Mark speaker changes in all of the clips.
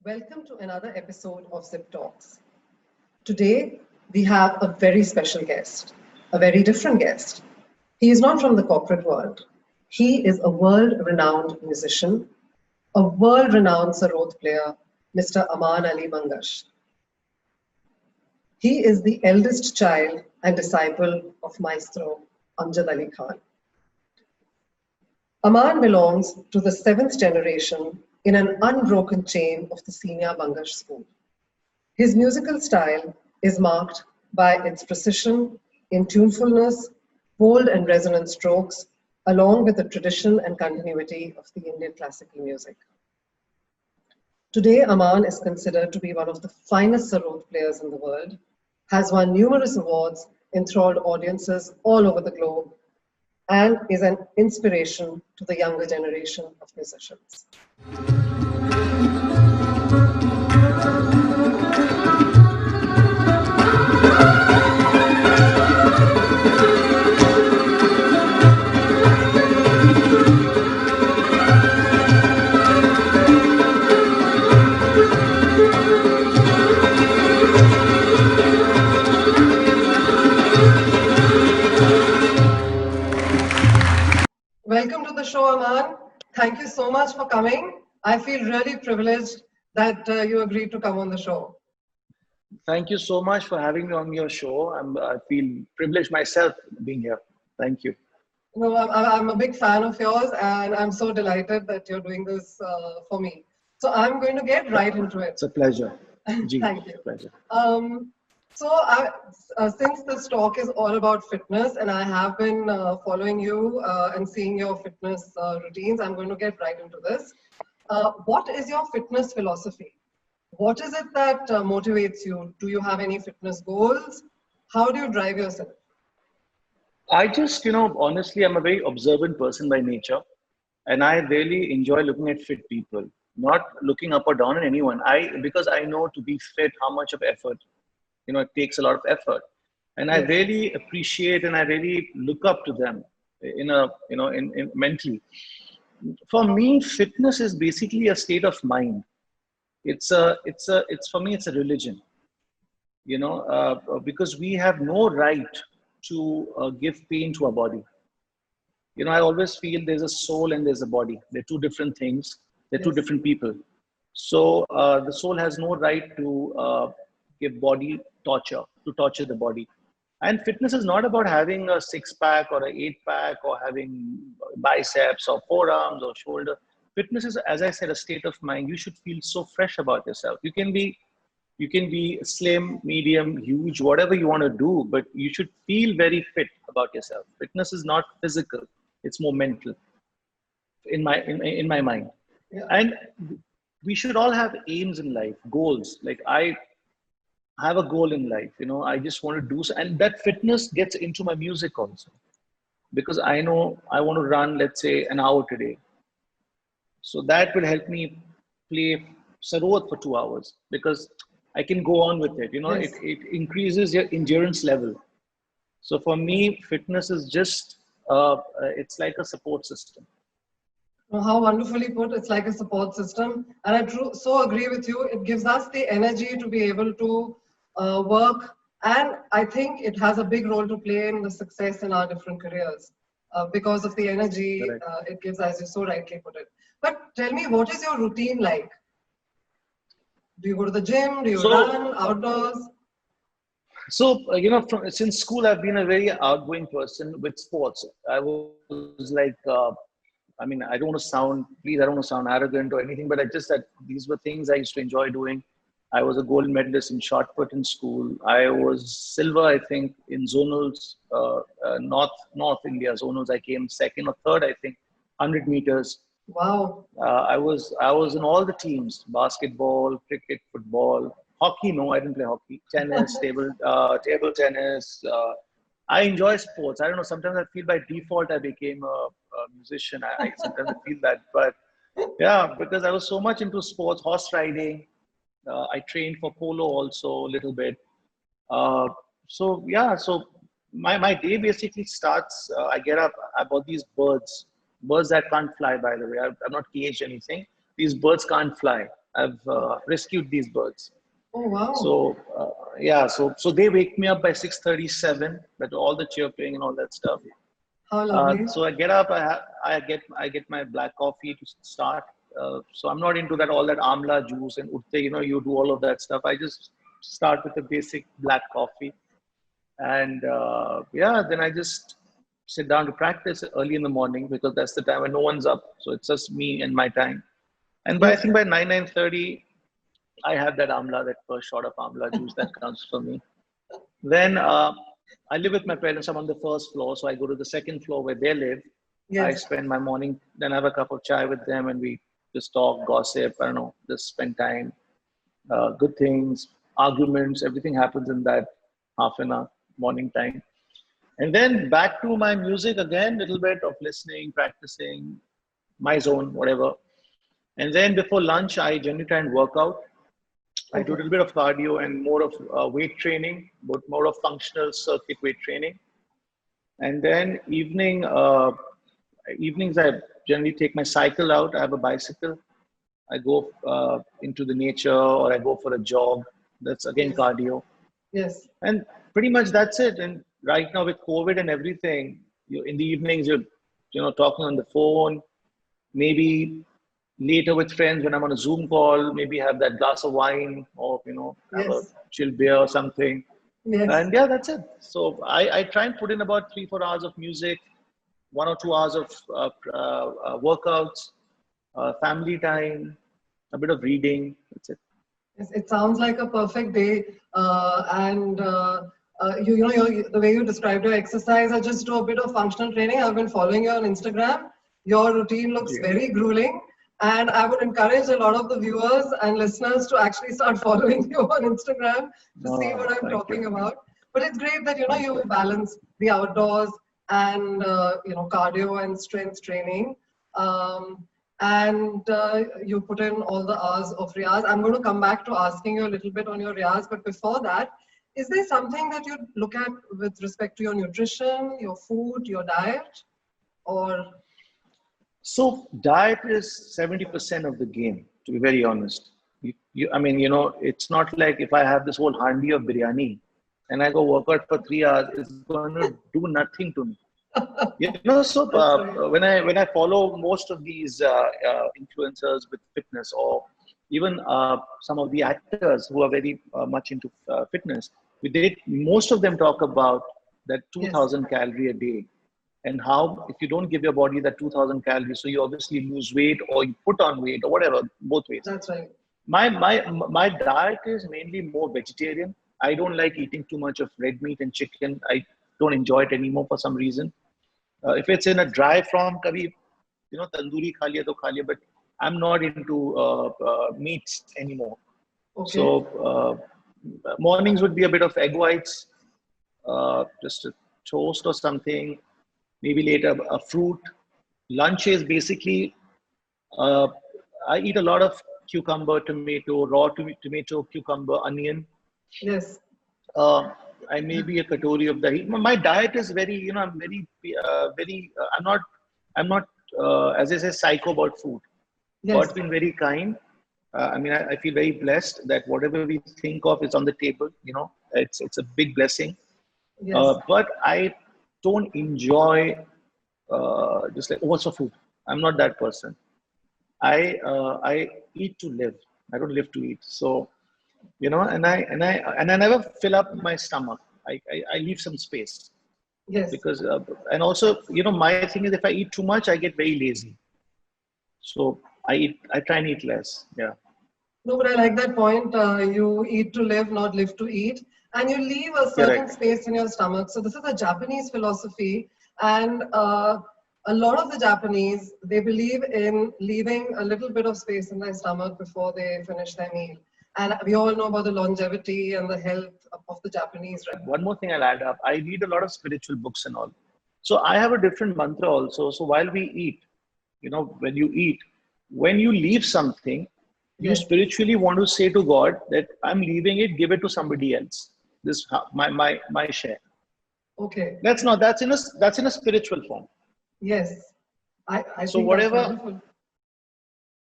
Speaker 1: Welcome to another episode of Zip Talks. Today, we have a very special guest, a very different guest. He is not from the corporate world. He is a world-renowned musician, a world-renowned sarod player, Mr. Aman Ali Mangash. He is the eldest child and disciple of Maestro Amjad Ali Khan. Aman belongs to the seventh generation in an unbroken chain of the senior Bangash school. His musical style is marked by its precision in tunefulness, bold and resonant strokes, along with the tradition and continuity of the Indian classical music. Today, Aman is considered to be one of the finest sarod players in the world, has won numerous awards, enthralled audiences all over the globe, and is an inspiration to the younger generation of musicians. Welcome to the show, Aman. Thank you so much for coming. I feel really privileged that you agreed to come on the show.
Speaker 2: Thank you so much for having me on your show. I feel privileged myself being here. Thank you.
Speaker 1: No, I'm a big fan of yours, and I'm so delighted that you're doing this for me. So I'm going to get right into it.
Speaker 2: It's a pleasure.
Speaker 1: Thank you.
Speaker 2: Pleasure.
Speaker 1: Since this talk is all about fitness, and I have been following you and seeing your fitness routines, I'm going to get right into this. What is your fitness philosophy? What is it that motivates you? Do you have any fitness goals? How do you drive yourself?
Speaker 2: I just, honestly, I'm a very observant person by nature, and I really enjoy looking at fit people, not looking up or down on anyone. Because I know to be fit, how much of effort, it takes a lot of effort, and I really appreciate and I really look up to them in mentally. For me, fitness is basically a state of mind. It's for me, it's a religion, because we have no right to give pain to our body. I always feel there's a soul and there's a body. They're two different things. They're two different people. So the soul has no right to give body torture, to torture the body. And fitness is not about having a six-pack or an eight-pack or having biceps or forearms or shoulder. Fitness is, as I said, a state of mind. You should feel so fresh about yourself. You can be slim, medium, huge, whatever you want to do, but you should feel very fit about yourself. Fitness is not physical; it's more mental. In my mind, and we should all have aims in life, goals. Like I have a goal in life. I just want to do so, and that fitness gets into my music also, because I know I want to run, let's say, an hour today. So that will help me play sarod for 2 hours, because I can go on with it. It increases your endurance level. So for me, fitness is just, it's like a support system.
Speaker 1: Oh, how wonderfully put. It's like a support system. And I so agree with you. It gives us the energy to be able to work. And I think it has a big role to play in the success in our different careers because of the energy it gives, as you so rightly put it. But tell me, what is your routine like? Do you go to the gym? Do you run outdoors?
Speaker 2: So, since school, I've been a very outgoing person with sports. I was like, I don't want to sound, please, I don't want to sound arrogant or anything, but these were things I used to enjoy doing. I was a gold medalist in shot put in school. I was silver, I think, in zonals, North India zonals. I came second or third, I think, 100 meters.
Speaker 1: Wow.
Speaker 2: I was in all the teams: basketball, cricket, football, hockey. No, I didn't play hockey. Tennis, table tennis. I enjoy sports. I don't know. Sometimes I feel by default I became a musician. I sometimes feel that, but yeah, because I was so much into sports, horse riding. I trained for polo also a little bit. So my day basically starts. I get up. I bought these birds that can't fly, by the way. I'm not caged anything. These birds can't fly. I've rescued these birds.
Speaker 1: Oh, wow.
Speaker 2: So yeah, so they wake me up by 6:37. But all the chirping and all that stuff.
Speaker 1: How lovely.
Speaker 2: So I get up. I get my black coffee to start. So I'm not into that all that amla juice and utte. You do all of that stuff. I just start with a basic black coffee, and yeah, then I just sit down to practice early in the morning because that's the time when no one's up. So it's just me and my time. And I
Speaker 1: Yes.
Speaker 2: think by 9:30, I have that amla, that first shot of amla juice that comes for me. Then I live with my parents. I'm on the first floor, so I go to the second floor where they live. I
Speaker 1: Yes.
Speaker 2: spend my morning, then I have a cup of chai with them, and we just talk, gossip. I don't know, just spend time. Good things, arguments, everything happens in that half an hour morning time. And then back to my music again, little bit of listening, practicing, my zone, whatever. And then before lunch, I generally try and work out. I do a
Speaker 1: Okay.
Speaker 2: little bit of cardio and more of weight training, but more of functional circuit weight training. And then evenings, I generally take my cycle out. I have a bicycle. I go into the nature or I go for a jog. That's again
Speaker 1: Yes.
Speaker 2: cardio.
Speaker 1: Yes.
Speaker 2: And pretty much that's it. And right now with COVID and everything, in the evenings, you're talking on the phone, maybe later with friends when I'm on a Zoom call, maybe have that glass of wine or, have a
Speaker 1: Yes.
Speaker 2: chill beer or something.
Speaker 1: Yes.
Speaker 2: And yeah, that's it. So I try and put in about 3-4 hours of music, 1 or 2 hours of workouts, family time, a bit of reading. That's it.
Speaker 1: Yes, it sounds like a perfect day. And the way you described your exercise, I just do a bit of functional training. I've been following you on Instagram. Your routine looks
Speaker 2: Yeah.
Speaker 1: very grueling. And I would encourage a lot of the viewers and listeners to actually start following you on Instagram to see
Speaker 2: Oh,
Speaker 1: what I'm
Speaker 2: thank
Speaker 1: talking
Speaker 2: you.
Speaker 1: about. But it's great that,
Speaker 2: Thank
Speaker 1: you
Speaker 2: you.
Speaker 1: balance the outdoors and, cardio and strength training. Um, and you put in all the hours of Riyaz. I'm going to come back to asking you a little bit on your Riyaz, but before that, is there something that you look at with respect to your nutrition, your food, your diet, or
Speaker 2: So diet is 70% of the game, to be very honest. I mean, it's not like if I have this whole handi of biryani and I go work out for 3 hours, it's going to do nothing to me. So
Speaker 1: that's right?
Speaker 2: when I follow most of these influencers with fitness, or even some of the actors who are very much into fitness, most of them talk about that
Speaker 1: Yes,
Speaker 2: 2,000 calorie a day, and how if you don't give your body that 2,000 calories, so you obviously lose weight or you put on weight or whatever, both ways.
Speaker 1: that's right.
Speaker 2: My diet is mainly more vegetarian. I don't like eating too much of red meat and chicken. I don't enjoy it anymore for some reason. If it's in a dry form, kabhi, tandoori kha liya to kha liya, but I'm not into meats anymore. So
Speaker 1: Okay.
Speaker 2: mornings would be a bit of egg whites, just a toast or something, maybe later a fruit. Lunch is basically, uh, I eat a lot of cucumber, tomato, raw tomato, cucumber, onion.
Speaker 1: Yes,
Speaker 2: Uh, I may be a katori of dahi. My diet is very, I'm I'm not, as I say, psycho about food.
Speaker 1: yes,
Speaker 2: God's been very kind. I mean, I feel very blessed that whatever we think of is on the table. It's a big blessing.
Speaker 1: yes,
Speaker 2: But I don't enjoy just like lots of food. I'm not that person. I eat to live. I don't live to eat. So and I never fill up my stomach. I leave some space
Speaker 1: yes.
Speaker 2: because and also my thing is if I eat too much, I get very lazy. So I try and eat less. Yeah.
Speaker 1: No, but I like that point. You eat to live, not live to eat. And you leave a certain
Speaker 2: Correct.
Speaker 1: space in your stomach. So this is a Japanese philosophy. And a lot of the Japanese, they believe in leaving a little bit of space in their stomach before they finish their meal. And we all know about the longevity and the health of the Japanese, right?
Speaker 2: One more thing I'll add up. I read a lot of spiritual books and all. So I have a different mantra also. So while we eat, when you eat, when you leave something, you
Speaker 1: Yes.
Speaker 2: spiritually want to say to God that I'm leaving it, give it to somebody else. This my share.
Speaker 1: Okay.
Speaker 2: That's in a spiritual form.
Speaker 1: Yes. I
Speaker 2: So
Speaker 1: think that's
Speaker 2: whatever
Speaker 1: wonderful.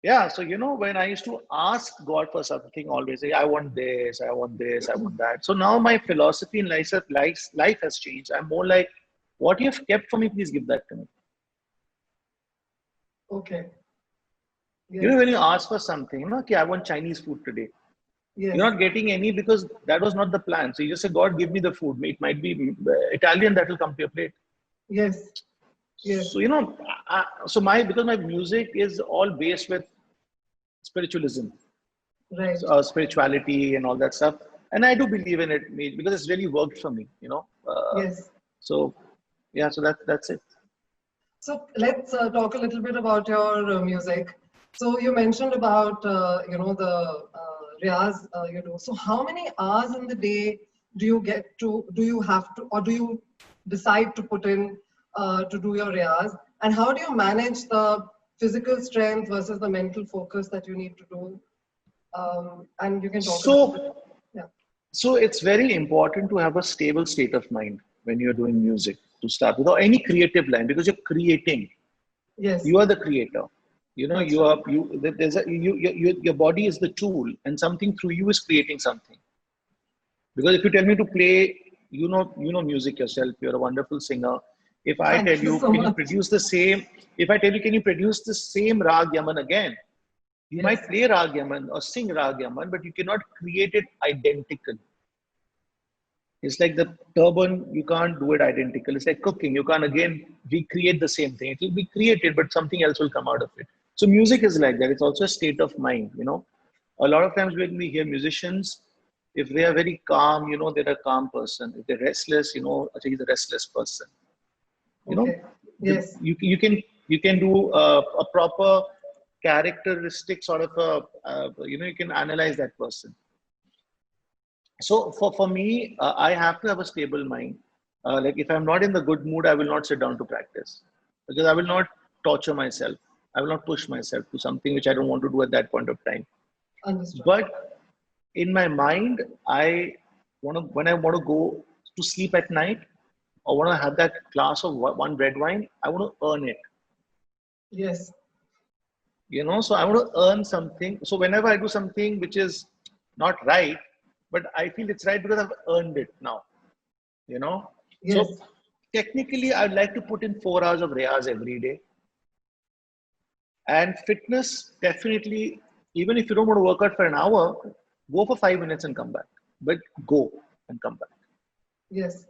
Speaker 2: Yeah, so when I used to ask God for something, always say, I want this, I want this, I want that. So now my philosophy in life has changed. I'm more like, what you have kept for me, please give that to me.
Speaker 1: Okay.
Speaker 2: When
Speaker 1: Yes.
Speaker 2: you ask for something, okay, I want Chinese food today. You're
Speaker 1: Yes.
Speaker 2: not getting any because that was not the plan. So you just say, God, give me the food. It might be Italian that will come to your plate.
Speaker 1: Yes.
Speaker 2: So,
Speaker 1: Yes.
Speaker 2: because my music is all based with spiritualism,
Speaker 1: Right.
Speaker 2: spirituality and all that stuff. And I do believe in it because it's really worked for me.
Speaker 1: Yes.
Speaker 2: So, yeah, so that's it.
Speaker 1: So let's talk a little bit about your music. So you mentioned about the riyaz you do. So how many hours in the day do you have to, or do you decide to put in to do your riyaz? And how do you manage the physical strength versus the mental focus that you need to do? And you can talk a little bit.
Speaker 2: So,
Speaker 1: Yeah.
Speaker 2: so it's very important to have a stable state of mind when you're doing music to start with, or any creative line, because you're creating.
Speaker 1: Yes,
Speaker 2: You are the creator.
Speaker 1: that's
Speaker 2: You
Speaker 1: right.
Speaker 2: are you. There's a your body is the tool, and something through you is creating something. Because if you tell me to play, music yourself. You're a wonderful singer. If I tell
Speaker 1: Thank you
Speaker 2: you,
Speaker 1: so
Speaker 2: can you
Speaker 1: much.
Speaker 2: produce the same? If I tell you, can you produce the same Rag Yaman again? You
Speaker 1: Yes,
Speaker 2: might play Rag Yaman or sing Rag Yaman, but you cannot create it identical. It's like the turban, you can't do it identical. It's like cooking. You can't again recreate the same thing. It will be created, but something else will come out of it. So music is like that. It's also a state of mind. A lot of times when we hear musicians, if they are very calm, they're a calm person. If they're restless, I think he's a restless person. You know,
Speaker 1: okay. Yes,
Speaker 2: you can do a proper characteristic sort of you can analyze that person. So for me, I have to have a stable mind. Like if I'm not in the good mood, I will not sit down to practice because I will not torture myself. I will not push myself to something which I don't want to do at that point of time.
Speaker 1: understood.
Speaker 2: But in my mind, when I want to go to sleep at night or want to have that glass of one red wine, I want to earn it.
Speaker 1: Yes,
Speaker 2: So I want to earn something. So whenever I do something which is not right, but I feel it's right because I've earned it now. you know so
Speaker 1: yes,
Speaker 2: technically I'd like to put in 4 hours of riyaz every day. And fitness, definitely, even if you don't want to work out for an hour, go for 5 minutes and come back, but go and come back.
Speaker 1: yes.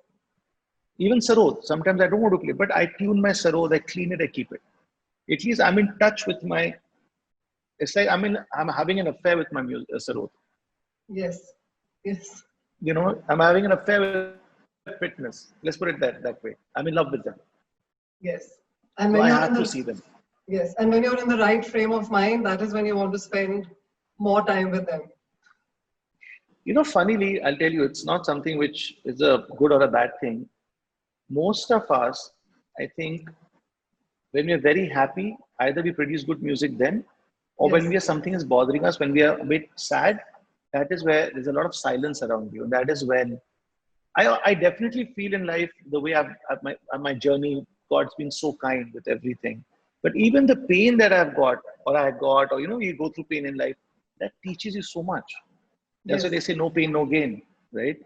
Speaker 2: Even sarod, sometimes I don't want to play, but I tune my sarod, I clean it, I keep it. At least I'm in touch with my, it's like I'm having an affair with my music, sarod.
Speaker 1: Yes, yes,
Speaker 2: I'm having an affair with fitness, let's put it that way. I'm in love with them,
Speaker 1: yes.
Speaker 2: so
Speaker 1: And
Speaker 2: I
Speaker 1: when you're
Speaker 2: have
Speaker 1: in
Speaker 2: to
Speaker 1: the
Speaker 2: see them.
Speaker 1: yes, and when you're in the right frame of mind, that is when you want to spend more time with them.
Speaker 2: Funnily, I'll tell you, it's not something which is a good or a bad thing. Most of us, I think, when we're very happy, either we produce good music then, or when
Speaker 1: Yes,
Speaker 2: we are something is bothering us, when we are a bit sad, that is where there's a lot of silence around you. And that is when I definitely feel in life the way my journey, God's been so kind with everything. But even the pain that I've got, or I got, or you go through pain in life, that teaches you so much. That's why
Speaker 1: yes.
Speaker 2: they say no pain, no gain, right?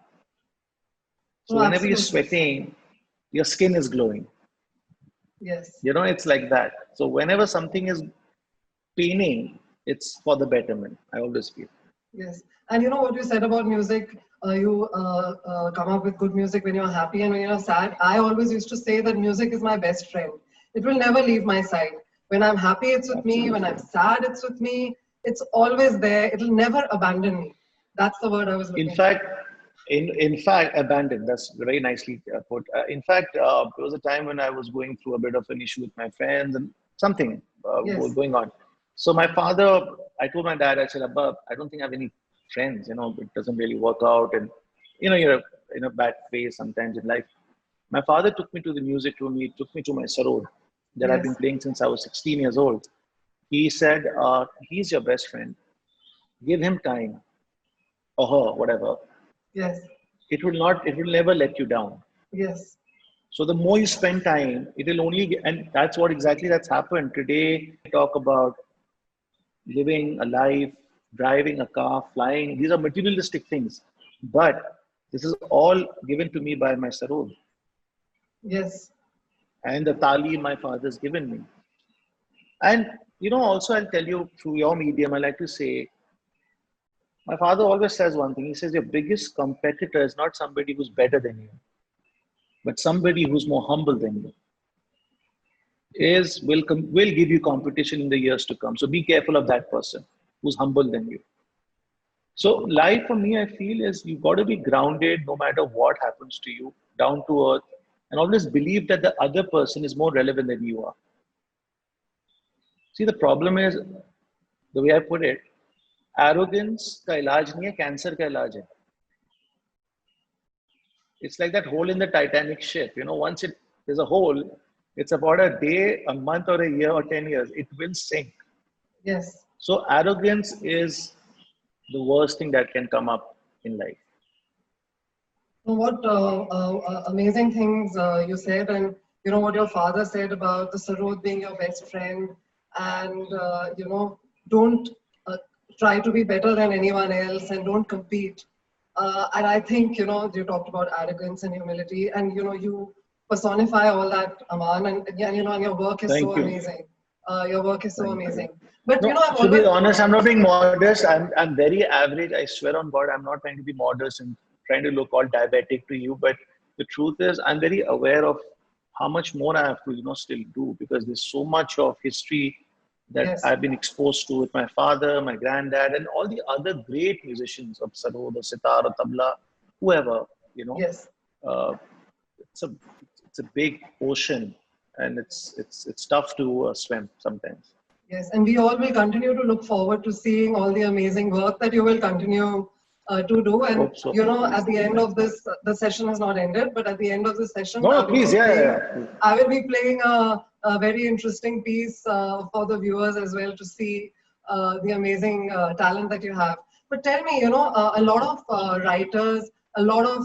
Speaker 2: So
Speaker 1: No,
Speaker 2: whenever you're
Speaker 1: absolutely.
Speaker 2: sweating, your skin is glowing.
Speaker 1: Yes,
Speaker 2: It's like that. So whenever something is paining, it's for the betterment. I always feel.
Speaker 1: yes. And you know what you said about music, you come up with good music when you're happy and when you're sad. I always used to say that music is my best friend. It will never leave my side. When I'm happy, it's with me. When I'm
Speaker 2: Absolutely.
Speaker 1: sad, it's with me. It's always there. It'll never abandon me. That's the word I was
Speaker 2: In
Speaker 1: looking for.
Speaker 2: fact, in fact, abandoned. That's very nicely put. In fact, there was a time when I was going through a bit of an issue with my friends and something
Speaker 1: Yes,
Speaker 2: going on. So my father, I told my dad, I said, Abba, I don't think I have any friends. It doesn't really work out, and you're in a bad phase sometimes in life. My father took me to the music room. He took me to my sarod that I've been
Speaker 1: yes,
Speaker 2: playing since I was 16 years old. He said, he's your best friend. Give him time, or her, whatever.
Speaker 1: yes,
Speaker 2: It will never let you down.
Speaker 1: yes,
Speaker 2: So the more you spend time, it will only, and that's what exactly that's happened. Today, talk about living a life, driving a car, flying. These are materialistic things. But this is all given to me by my Sarod
Speaker 1: Yes.
Speaker 2: and the tali my father's given me. And, also I'll tell you through your medium, I like to say, my father always says one thing. He says, your biggest competitor is not somebody who's better than you, but somebody who's more humble than you. Will give you competition in the years to come. So be careful of that person who's humble than you. So life for me, I feel, is you've got to be grounded no matter what happens to you, down to earth, and always believe that the other person is more relevant than you are. See, the problem is, the way I put it, arrogance का इलाज नहीं है, cancer का इलाज है. It's like that hole in the Titanic ship. Once there's a hole, it's about a day, a month, or a year, or 10 years. It will sink.
Speaker 1: Yes.
Speaker 2: So arrogance is the worst thing that can come up in life.
Speaker 1: What amazing things you said, and what your father said about the Sarod being your best friend, and don't try to be better than anyone else, and don't compete. And I think you talked about arrogance and humility, and you personify all that, Aman, and your work is
Speaker 2: Thank
Speaker 1: so
Speaker 2: you.
Speaker 1: amazing. Your work is so
Speaker 2: Thank you.
Speaker 1: amazing. But
Speaker 2: No,
Speaker 1: I'm
Speaker 2: to be
Speaker 1: always
Speaker 2: honest, I'm not being modest. I'm very average. I swear on God, I'm not trying to be modest and trying to look all diabetic to you. But the truth is, I'm very aware of how much more I have to, still do, because there's so much of history that
Speaker 1: Yes.
Speaker 2: I've been exposed to with my father, my granddad, and all the other great musicians of sarod or sitar or tabla, whoever.
Speaker 1: Yes.
Speaker 2: It's a big ocean, and it's tough to swim sometimes.
Speaker 1: Yes, and we all will continue to look forward to seeing all the amazing work that you will continue to do. And
Speaker 2: Hope so.
Speaker 1: at the end of this, the session has not ended, but at the end of the session,
Speaker 2: No, please, yeah.
Speaker 1: I will be playing a very interesting piece for the viewers as well to see the amazing talent that you have. But tell me, a lot of writers, a lot of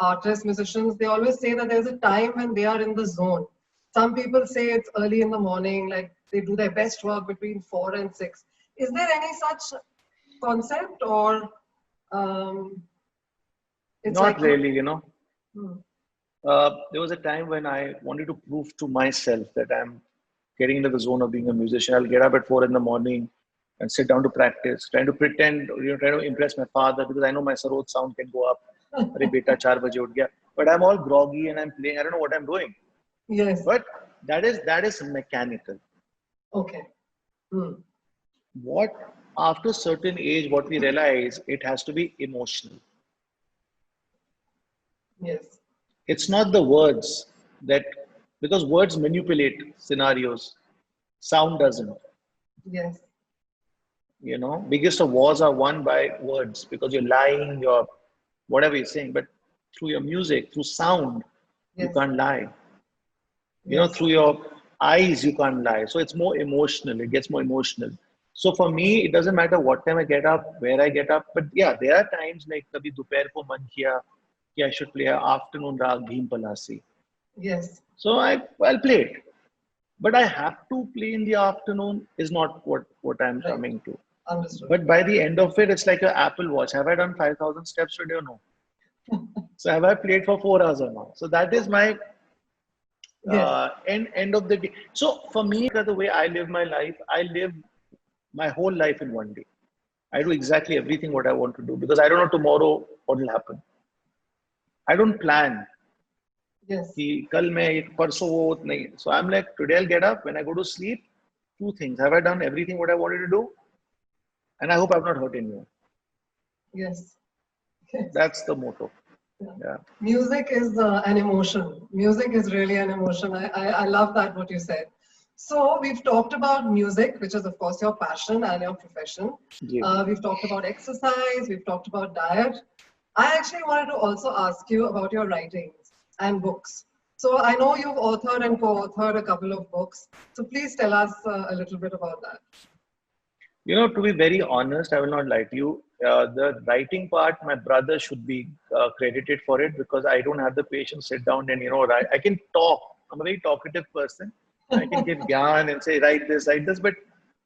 Speaker 1: artists, musicians, they always say that there's a time when they are in the zone. Some people say it's early in the morning, like they do their best work between 4 and 6. Is there any such concept, or it's
Speaker 2: Not
Speaker 1: like
Speaker 2: really,
Speaker 1: Hmm.
Speaker 2: There was a time when I wanted to prove to myself that I'm getting into the zone of being a musician. I'll get up at 4 in the morning and sit down to practice, trying to pretend, trying to impress my father, because I know my sarod sound can go up. Arey beta 4 baje ut gaya. But I'm all groggy and I'm playing. I don't know what I'm doing.
Speaker 1: Yes.
Speaker 2: But that is mechanical.
Speaker 1: Okay. Hmm.
Speaker 2: What after a certain age, what we realize, it has to be emotional.
Speaker 1: Yes.
Speaker 2: It's not the words because words manipulate scenarios, sound doesn't.
Speaker 1: Yes.
Speaker 2: Biggest of wars are won by words, because you're lying, you're whatever you're saying. But through your music, through sound, you
Speaker 1: Yes.
Speaker 2: can't lie.
Speaker 1: Yes.
Speaker 2: Through your eyes, you can't lie. So it's more emotional. It gets more emotional. So for me, it doesn't matter what time I get up, where I get up. But yeah, there are times like kabhi dopair ko man kiya कि I should play an afternoon rag Bhim Palasi.
Speaker 1: Yes.
Speaker 2: So I'll play it. But I have to play in the afternoon is not what I'm
Speaker 1: Right.
Speaker 2: coming to.
Speaker 1: Understood.
Speaker 2: But by the end of it, it's like an Apple Watch. Have I done 5,000 steps today or no? So have I played for 4 hours or not? So that is my
Speaker 1: Yes.
Speaker 2: end of the day. So for me, the way I live my life, I live my whole life in one day. I do exactly everything what I want to do, because I don't know tomorrow what will happen. I don't plan.
Speaker 1: Yes.
Speaker 2: कि कल मैं परसों वो नहीं. So I'm like, today I'll get up. When I go to sleep, 2 things. Have I done everything what I wanted to do? And I hope I've not hurt anyone.
Speaker 1: Yes. Yes.
Speaker 2: That's the motto. Yeah.
Speaker 1: Music is an emotion. Music is really an emotion. I love that what you said. So we've talked about music, which is of course your passion and your profession.
Speaker 2: Yeah.
Speaker 1: We've talked about exercise. We've talked about diet. I actually wanted to also ask you about your writings and books. So I know you've authored and co-authored a couple of books. So please tell us a little bit about that.
Speaker 2: To be very honest, I will not lie to you. The writing part, my brother should be credited for it, because I don't have the patience to sit down and, write. I can talk. I'm a very talkative person. I can give gyan and say, write this, but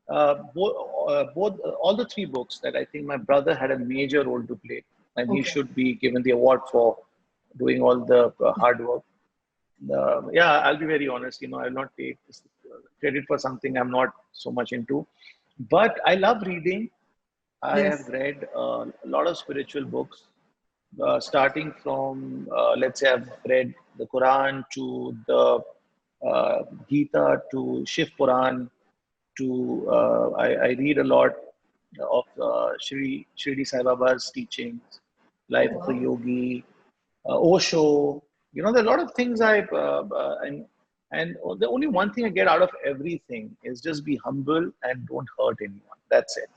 Speaker 2: all the three books that I think my brother had a major role to play, and he
Speaker 1: Okay.
Speaker 2: should be given the award for doing all the hard work. Yeah, I'll be very honest. I'll not take credit for something I'm not so much into, but I love reading. I
Speaker 1: Yes.
Speaker 2: have read a lot of spiritual books, starting from, let's say, I've read the Quran to the Gita to Shiv Puran to, I read a lot of Shirdi Sai Baba's teachings, Life of a
Speaker 1: Wow.
Speaker 2: Yogi, Osho. There are a lot of things and the only one thing I get out of everything is just be humble and don't hurt anyone. That's it.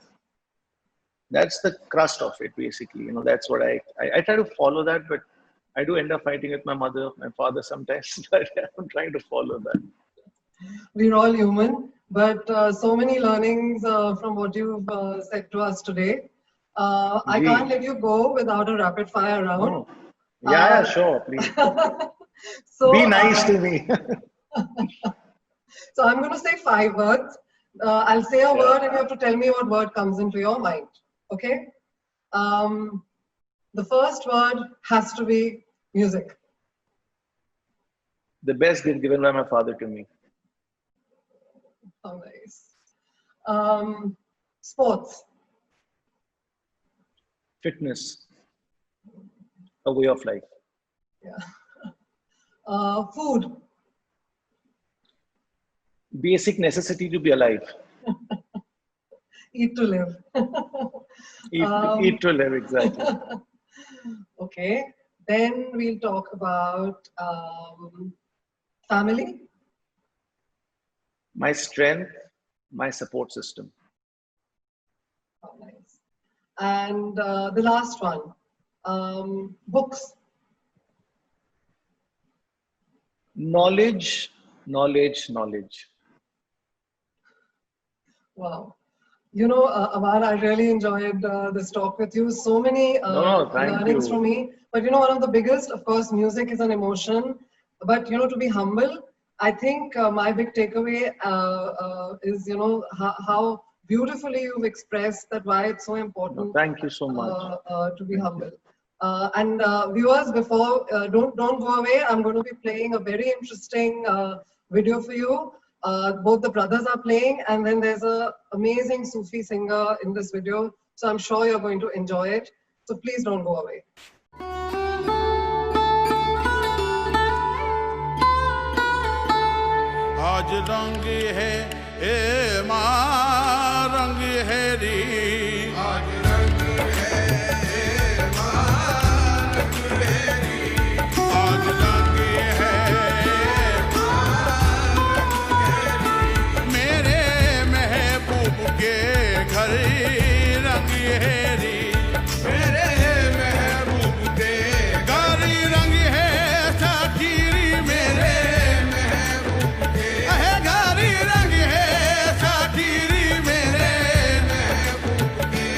Speaker 2: That's the crust of it, basically. That's what I try to follow that, but I do end up fighting with my mother, my father sometimes, but I'm trying to follow that.
Speaker 1: We're all human, but so many learnings from what you've said to us today. I can't let you go without a rapid fire round.
Speaker 2: Oh. Yeah, sure, please.
Speaker 1: So,
Speaker 2: be nice to me.
Speaker 1: So I'm going to say 5 words. I'll say a word and you have to tell me what word comes into your mind. Okay? The first word has to be music.
Speaker 2: The best gift given by my father to me.
Speaker 1: How nice. Sports.
Speaker 2: Fitness. A way of life.
Speaker 1: Yeah. Food.
Speaker 2: Basic necessity to be alive.
Speaker 1: Eat to live.
Speaker 2: Eat to live, exactly.
Speaker 1: Okay. Then we'll talk about family.
Speaker 2: My strength, my support system.
Speaker 1: Oh, nice. And the last one, books.
Speaker 2: Knowledge, knowledge, knowledge.
Speaker 1: Wow. Amar, I really enjoyed this talk with you. So many learnings from me. But one of the biggest, of course, music is an emotion. But to be humble, I think my big takeaway is how beautifully you've expressed that why it's so important.
Speaker 2: Thank you so much.
Speaker 1: To be humble. And viewers, before don't go away. I'm going to be playing a very interesting video for you. Both the brothers are playing, and then there's an amazing Sufi singer in this video. So I'm sure you're going to enjoy it. So please don't go away.
Speaker 3: आज रंग है ए माँ रंग है री आज रंग है ए माँ रंग है री आज रंग है मेरे महबूब के घर रंग है री मेरे महबूब के घर रंग है साकीरी मेरे घारी रंग है साकीरी मेरे महबूब के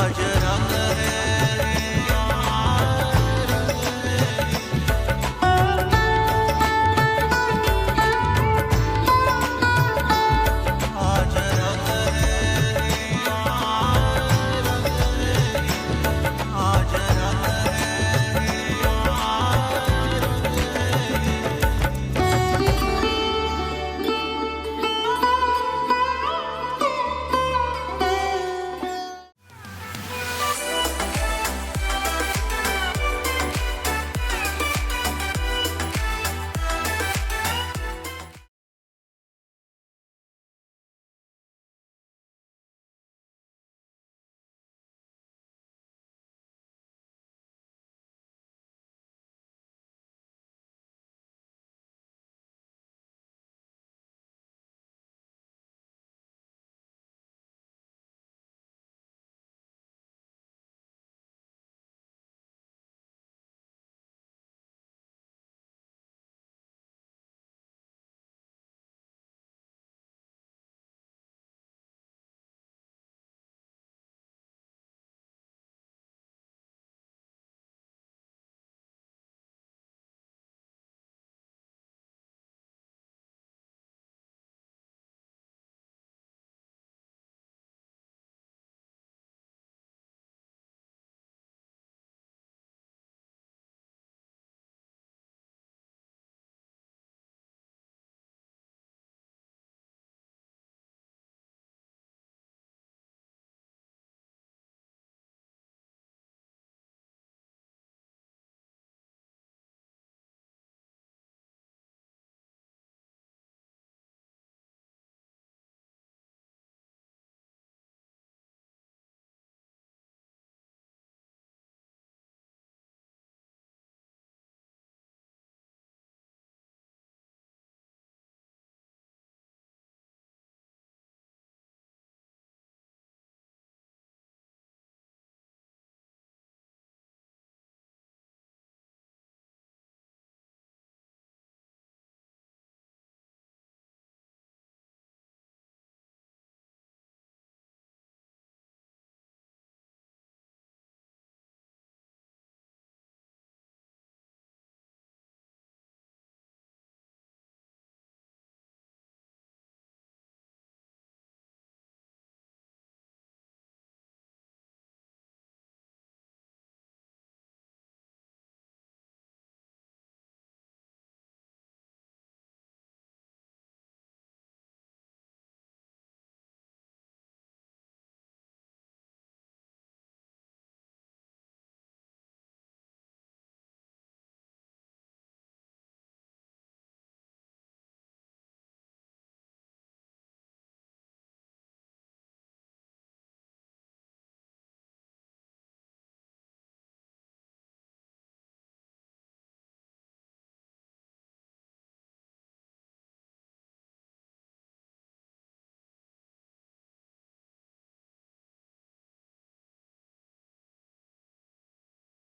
Speaker 4: आज